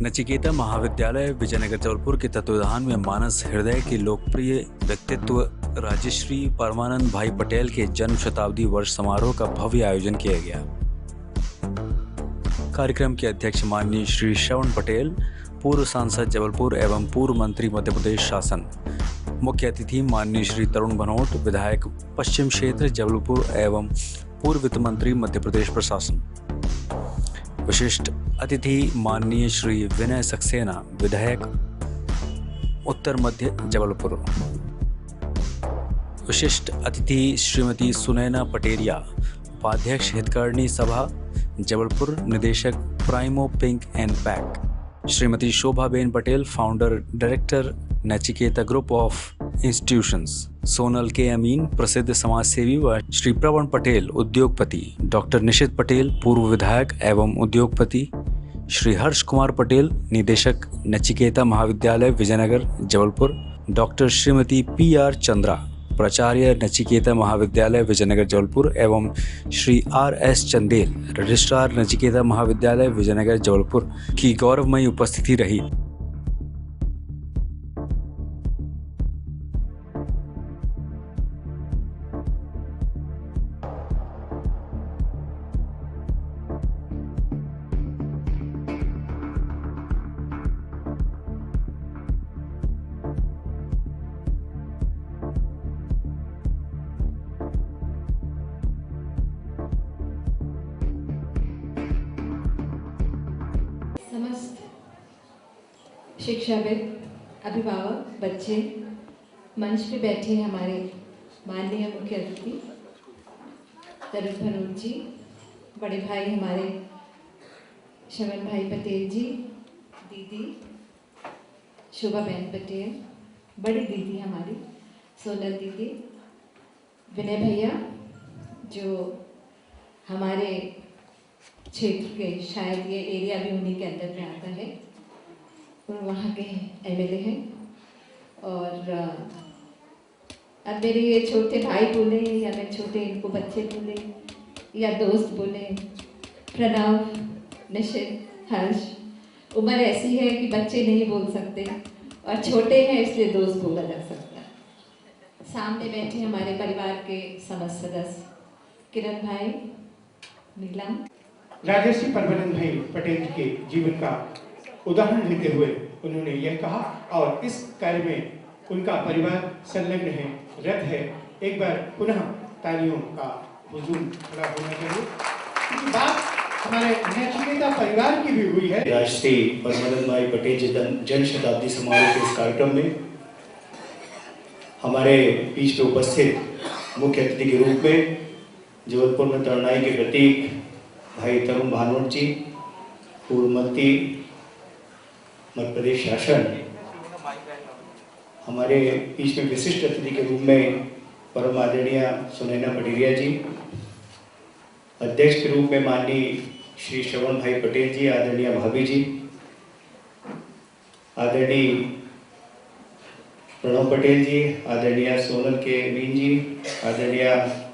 नचिकेता महाविद्यालय विजयनगर जबलपुर के तत्वावधान में मानस हृदय के लोकप्रिय व्यक्तित्व राजश्री परमानंद भाई पटेल के जन्म शताब्दी वर्ष समारोह का भव्य आयोजन किया गया। कार्यक्रम के अध्यक्ष माननीय श्री श्रवण पटेल, पूर्व सांसद जबलपुर एवं पूर्व मंत्री मध्य प्रदेश शासन। मुख्य अतिथि माननीय श्री तरुण भनोट, विधायक पश्चिम क्षेत्र जबलपुर एवं पूर्व वित्त मंत्री मध्य प्रदेश प्रशासन। विशिष्ट अतिथि माननीय श्री विनय सक्सेना, विधायक उत्तर मध्य जबलपुर। विशिष्ट अतिथि श्रीमती सुनैना पटेरिया, उपाध्यक्ष हितकारिणी सभा जबलपुर, निदेशक Primo Pink and Pack. Shrimati Shobhaben Patel, founder director Nachiketa group of institutions. Sonal K Amin, प्रसिद्ध समाजसेवी व श्री प्रवण पटेल, उद्योगपति। डॉक्टर निशित पटेल, पूर्व विधायक एवं उद्योगपति। श्री हर्ष कुमार पटेल, निदेशक नचिकेता महाविद्यालय विजयनगर जबलपुर। डॉक्टर श्रीमती PR चंद्रा, प्राचार्य नचिकेता महाविद्यालय विजयनगर जबलपुर एवं श्री RS चंदेल, रजिस्ट्रार नचिकेता महाविद्यालय विजयनगर जबलपुर की गौरवमयी उपस्थिति रही। समस्त शिक्षाविद, अभिभावक, बच्चे, मंच पे बैठे हमारे माननीय मुख्य अतिथि तरुण भनोट जी, बड़े भाई हमारे श्रवण भाई पटेल जी, दीदी शोभाबेन पटेल, बड़ी दीदी हमारी सोनल दीदी, विनय भैया जो हमारे क्षेत्र के, शायद ये एरिया भी उन्हीं के अंदर में आता है, और वहाँ के MLA हैं। और अब मेरे ये छोटे भाई बोले या मैं छोटे इनको बच्चे बोले या दोस्त बोले, प्रणव, निशित, हर्ष, उम्र ऐसी है कि बच्चे नहीं बोल सकते और छोटे हैं इसलिए दोस्त बोला जा सकता है। सामने बैठे हमारे परिवार के समस्त सदस्य, किरण भाई, नीलम। राजश्री परमानंद भाई पटेल के जीवन का उदाहरण लेते हुए उन्होंने यह कहा और इस कार्य में उनका परिवार संलग्न है, रत है। एक बार पुनः तालियों का हुजूम खड़ा होना चाहिए, क्योंकि बात हमारे नचिकेता परिवार की भी हुई है। राजश्री परमानंद भाई पटेल जी जन्म शताब्दी समारोह के इस कार्यक्रम में हमारे बीच में उपस्थित मुख्य अतिथि के रूप में जबलपुर में तरुणाई के प्रतीक भाई तरुण भनोट जी, पूर्व मंत्री मध्य प्रदेश शासन, हमारे बीच में विशिष्ट अतिथि के रूप में परम आदरणीय सुनैना पटेरिया जी, अध्यक्ष के रूप में माननीय श्री श्रवण भाई पटेल जी, आदरणीय भाभी जी, आदरणीय प्रणव पटेल जी, आदरणीय सोनल के अमीन जी, आदरणीय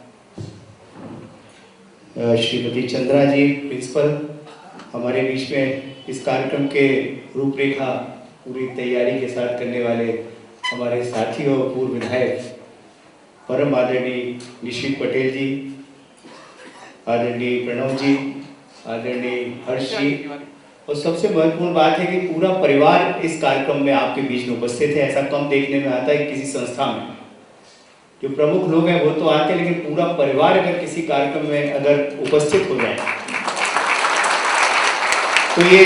श्रीमती चंद्रा जी, प्रिंसिपल, हमारे बीच में इस कार्यक्रम के रूपरेखा पूरी तैयारी के साथ करने वाले हमारे साथी और पूर्व विधायक परम आदरणीय निशित पटेल जी, आदरणीय प्रणव जी, आदरणीय हर्ष जी, और सबसे महत्वपूर्ण बात है कि पूरा परिवार इस कार्यक्रम में आपके बीच में उपस्थित है। ऐसा कम देखने में आता है किसी संस्था में। जो प्रमुख लोग हैं वो तो आते हैं, लेकिन पूरा परिवार अगर किसी कार्यक्रम में अगर उपस्थित हो जाए तो ये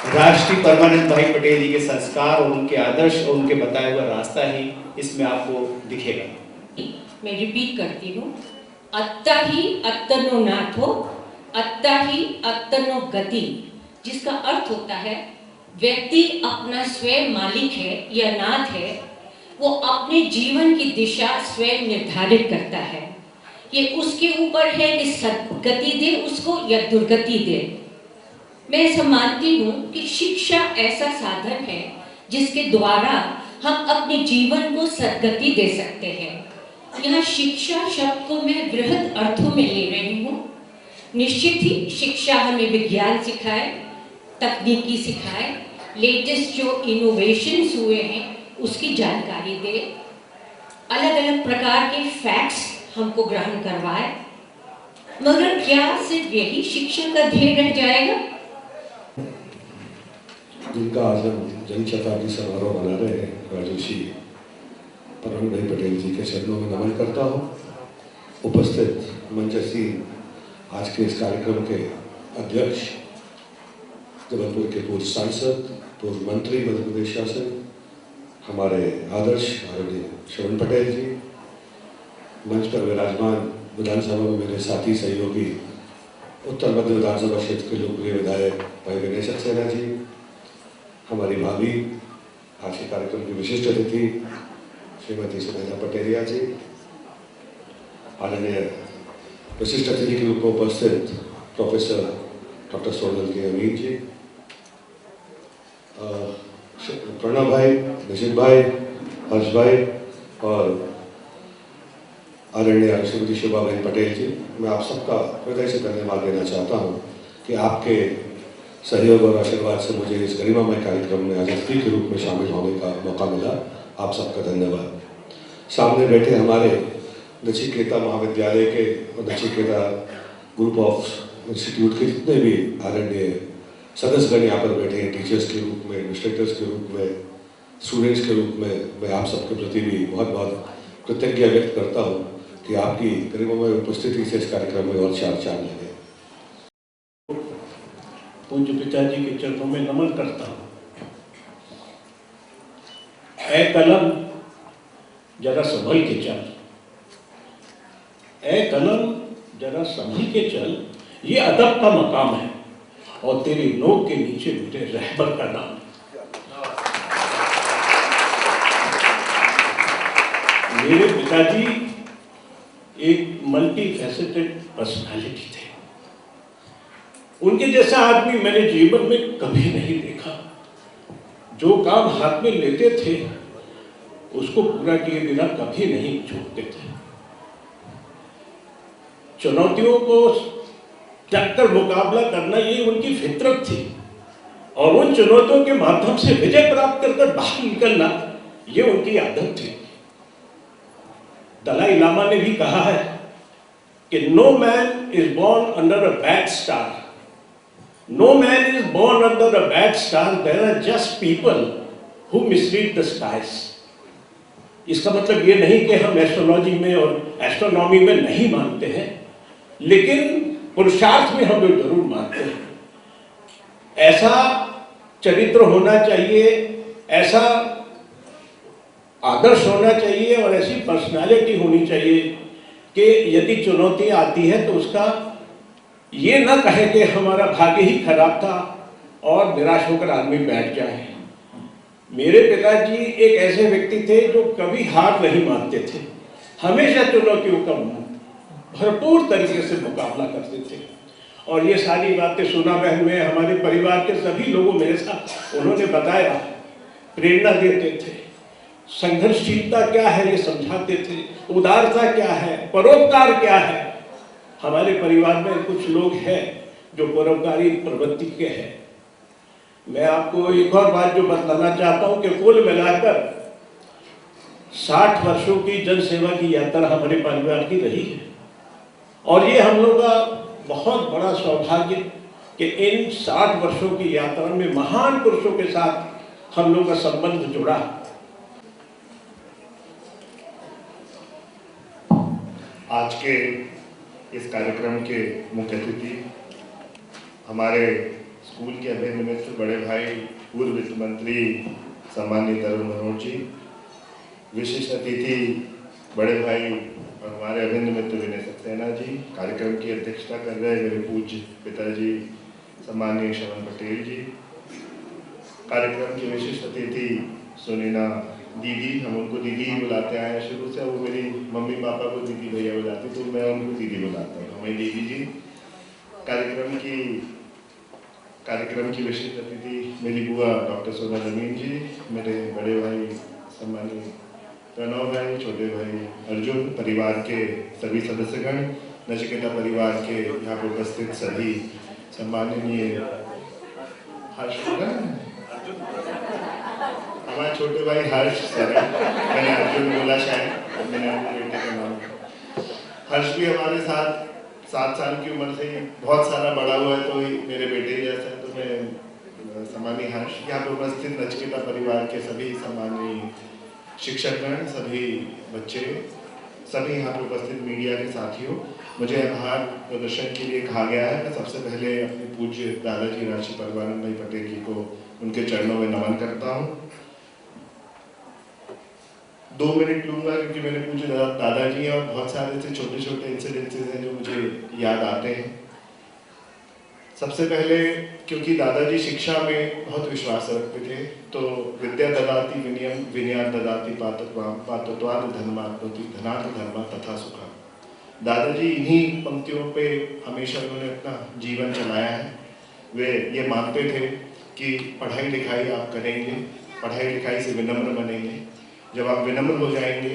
राजश्री परमानंद भाई पटेल जी के संस्कार और उनके आदर्श और उनके बताए हुआ रास्ता ही इसमें आपको दिखेगा। मैं रिपीट करती हूँ, अत्ता ही अत्तनो नाथो, अत्ता ही अत्तनो गति, जिसका अर्थ होता है व्यक्ति अपना स्वयं मालिक है या नाथ है, वो अपने जीवन की दिशा स्वयं निर्धारित करता है। ये उसके ऊपर है कि सद्गति दे उसको या दुर्गति दे। मैं ऐसा मानती हूँ कि शिक्षा ऐसा साधन है जिसके द्वारा हम अपने जीवन को सद्गति दे सकते हैं। यहाँ शिक्षा शब्द को मैं बृहद अर्थों में ले रही हूँ। निश्चित ही शिक्षा हमें विज्ञान सिखाए, तकनीकी सिखाए, लेटेस्ट जो इनोवेशंस हुए हैं उसकी जानकारी दे, अलग अलग प्रकार के फैक्ट्स हमको ग्रहण करवाए। मगर क्या सिर्फ यही शिक्षण का ध्येय रह जाएगा? जिनका आज हम जन शताब्दी समारोह मना रहे हैं, राजर्षि परमवीर भाई पटेल जी के चरणों में नमन करता हूँ। उपस्थित मंचस्थी आज के इस कार्यक्रम के अध्यक्ष, जबलपुर के पूर्व सांसद, पूर्व मंत्री मध्य प्रदेश शासन, हमारे आदर्श आदरणीय श्रवण पटेल जी, मंच पर विराजमान विधानसभा में मेरे साथी सहयोगी उत्तर मध्य विधानसभा क्षेत्र के लोकप्रिय विधायक भाई विनय सक्सेना जी, हमारी भाभी, आज के कार्यक्रम की विशिष्ट अतिथि श्रीमती सुनैना पटेरिया जी, आदरणीय विशिष्ट अतिथि के रूप में उपस्थित प्रोफेसर डॉक्टर सोनल के अमीन जी, प्रणव भाई, निशित भाई, हर्ष भाई और आदरणीय श्रीमती शोभाबेन पटेल जी, मैं आप सबका हृदय से धन्यवाद देना चाहता हूँ कि आपके सहयोग और आशीर्वाद से मुझे इस गरिमामय कार्यक्रम में आज अतिथि के रूप में शामिल होने का मौका मिला। आप सबका धन्यवाद। सामने बैठे हमारे नचिकेता महाविद्यालय के और नचिकेता ग्रुप ऑफ इंस्टीट्यूट के जितने भी आदरणीय सदस्यगण यहाँ पर बैठे हैं, टीचर्स के रूप में, एडमिनिस्ट्रेटर्स के रूप में, स्टूडेंट्स के रूप में, मैं आप सबके प्रति भी बहुत बहुत कृतज्ञता व्यक्त करता हूँ कि आपकी गरिमामय उपस्थिति से इस कार्यक्रम में और चार चांद लगे। पूज्य पिताजी के चरणों में नमन करता हूँ। ऐ कलम जरा संभल के चल, ऐ कलम जरा संभल के चल, ये अदब का मकाम है और तेरी नोक के नीचे मेरे रहबर का नाम है। मेरे पिताजी एक मल्टी फैसेटेड पर्सनालिटी थे। उनके जैसा आदमी मैंने जीवन में कभी नहीं देखा। जो काम हाथ में लेते थे उसको पूरा किए बिना कभी नहीं छोड़ते थे। चुनौतियों को टक्कर मुकाबला करना ये उनकी फितरत थी और उन चुनौतियों के माध्यम से विजय प्राप्त कर बाहर निकलना ये उनकी आदत थी। दलाई लामा ने भी कहा है कि no man is born under a bad star, no man is born under a bad star, there are just people who misread the skies. इसका मतलब ये नहीं कि हम एस्ट्रोलॉजी में और एस्ट्रोनॉमी में नहीं मानते हैं, लेकिन पुरुषार्थ में हम लोग जरूर मानते हैं। ऐसा चरित्र होना चाहिए, ऐसा आदर्श होना चाहिए और ऐसी पर्सनालिटी होनी चाहिए कि यदि चुनौती आती है तो उसका ये ना कहे कि हमारा भाग्य ही खराब था और निराश होकर आदमी बैठ जाए। मेरे पिताजी एक ऐसे व्यक्ति थे जो कभी हार नहीं मानते थे, हमेशा चुनौतियों का भरपूर तरीके से मुकाबला करते थे। और ये सारी बातें सुना बहन में हमारे परिवार के सभी लोगों मेरे साथ उन्होंने बताया, प्रेरणा देते थे। संघर्षशीलता क्या है ये समझाते थे, उदारता क्या है, परोपकार क्या है। हमारे परिवार में कुछ लोग हैं जो परोपकारी प्रवृत्ति के हैं। मैं आपको एक और बात जो बताना चाहता हूं कि कुल मिलाकर 60 वर्षों की जन सेवा की यात्रा हमारे परिवार की रही है और ये हम लोग का बहुत बड़ा सौभाग्य कि इन 60 वर्षों की यात्रा में महान पुरुषों के साथ हम लोग का संबंध जुड़ा। आज के इस कार्यक्रम के मुख्य अतिथि हमारे स्कूल के अभिन्न मित्र, बड़े भाई, पूर्व वित्त मंत्री सम्माननीय तरुण मनोहर जी, विशिष्ट अतिथि बड़े भाई और हमारे अभिन्न मित्र विनय सक्सेना जी, कार्यक्रम की अध्यक्षता कर रहे मेरे पूज्य पिताजी सम्माननीय श्रवण पटेल जी, कार्यक्रम की विशिष्ट अतिथि सुनैना दीदी, हम उनको दीदी ही बुलाते आए हैं शुरू से। वो मेरी मम्मी पापा को दीदी भैया बुलाती तो मैं उनको दीदी बुलाता हूँ। हमें दीदी जी। कार्यक्रम की विशिष्ट अतिथि मेरी बुआ डॉक्टर सोनल अमीन जी, मेरे बड़े भाई सम्मानीय प्रणव भाई, छोटे भाई अर्जुन, परिवार के सभी सदस्यगण, नचिकेता परिवार के यहाँ पर उपस्थित सभी सम्माननीय हर्ष बोला हमारे छोटे भाई हर्ष सर है, मैंने अर्जुन बोला शायद, मैंने अपने बेटे का नाम। हर्ष भी हमारे साथ 7 साल की उम्र से ही बहुत सारा बड़ा हुआ है, तो मेरे बेटे ही जैसा है। तो मैं सम्मानीय हर्ष, यहाँ पे उपस्थित नचिकेता परिवार के सभी सम्मानीय शिक्षकगण, सभी बच्चे, सभी यहाँ पे उपस्थित मीडिया के साथियों, मुझे आभार प्रदर्शन के लिए कहा गया है। मैं सबसे पहले अपने पूज्य दादाजी राजश्री परमानंद भाई पटेल जी को उनके चरणों में नमन करता हूँ। 2 मिनट लूंगा क्योंकि मेरे पूज्य दादाजी हैं और बहुत सारे ऐसे छोटे छोटे इंसिडेंसेस हैं जो मुझे याद आते हैं। सबसे पहले क्योंकि दादाजी शिक्षा में बहुत विश्वास रखते थे, तो विद्या ददाति विनयम विनयान ददाति पातत्वाद धर्मात्मति धनात् धर्म तथा सुखा। दादाजी इन्हीं पंक्तियों पे हमेशा उन्होंने अपना जीवन चलाया है। वे ये मानते थे कि पढ़ाई लिखाई आप करेंगे, पढ़ाई लिखाई से विनम्र बनेंगे। जब आप विनम्र हो जाएंगे,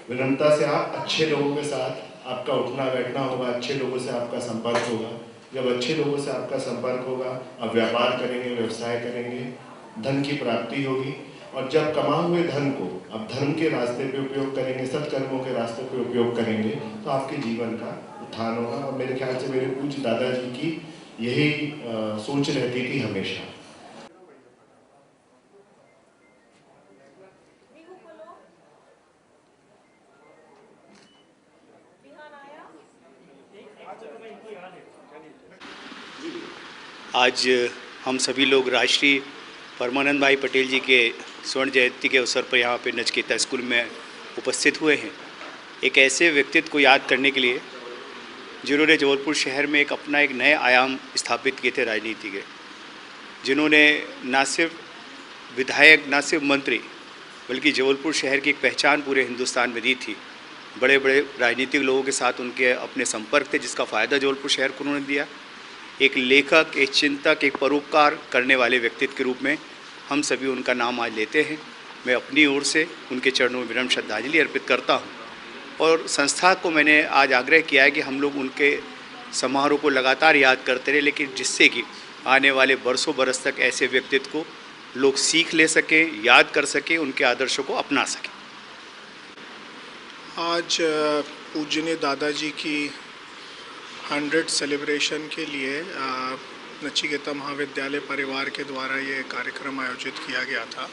विनम्रता से आप अच्छे लोगों के साथ आपका उठना बैठना होगा, अच्छे लोगों से आपका संपर्क होगा। जब अच्छे लोगों से आपका संपर्क होगा, आप व्यापार करेंगे, व्यवसाय करेंगे, धन की प्राप्ति होगी। और जब कमा हुए धन को आप धर्म के रास्ते पे उपयोग करेंगे, सत्कर्मों के रास्ते पे उपयोग करेंगे, तो आपके जीवन का उत्थान होगा। और मेरे ख्याल से मेरे पूज्य दादाजी की यही सोच रहती थी हमेशा। आज हम सभी लोग राजश्री परमानंद भाई पटेल जी के स्वर्ण जयंती के अवसर पर यहाँ पे नचिकेता स्कूल में उपस्थित हुए हैं। एक ऐसे व्यक्तित्व को याद करने के लिए जिन्होंने जबलपुर शहर में अपना एक नए आयाम स्थापित किए थे राजनीति के, जिन्होंने ना सिर्फ विधायक, ना सिर्फ मंत्री, बल्कि जबलपुर शहर की एक पहचान पूरे हिंदुस्तान में दी थी। बड़े बड़े राजनीतिक लोगों के साथ उनके अपने संपर्क थे, जिसका फ़ायदा जबलपुर शहर को उन्होंने दिया। एक लेखक, एक चिंतक, एक परोपकार करने वाले व्यक्तित्व के रूप में हम सभी उनका नाम आज लेते हैं। मैं अपनी ओर से उनके चरणों में विनम्र श्रद्धांजलि अर्पित करता हूं। और संस्था को मैंने आज आग्रह किया है कि हम लोग उनके समारोह को लगातार याद करते रहे, लेकिन जिससे कि आने वाले बरसों बरस तक ऐसे व्यक्तित्व को लोग सीख ले सकें, याद कर सकें, उनके आदर्शों को अपना सकें। आज पूजनीय दादाजी की 100 सेलिब्रेशन के लिए नचिकेता महाविद्यालय परिवार के द्वारा ये कार्यक्रम आयोजित किया गया था।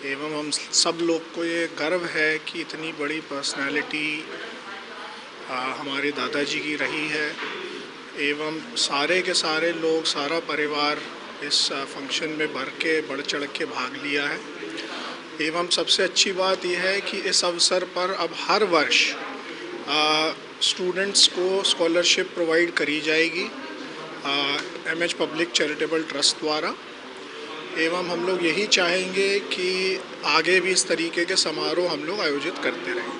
एवं हम सब लोग को ये गर्व है कि इतनी बड़ी पर्सनालिटी हमारे दादाजी की रही है। एवं सारे के सारे लोग, सारा परिवार इस फंक्शन में बढ़ चढ़ के भाग लिया है। एवं सबसे अच्छी बात यह है कि इस अवसर पर अब हर वर्ष स्टूडेंट्स को स्कॉलरशिप प्रोवाइड करी जाएगी MH पब्लिक चैरिटेबल ट्रस्ट द्वारा। एवं हम लोग यही चाहेंगे कि आगे भी इस तरीके के समारोह हम लोग आयोजित करते रहें।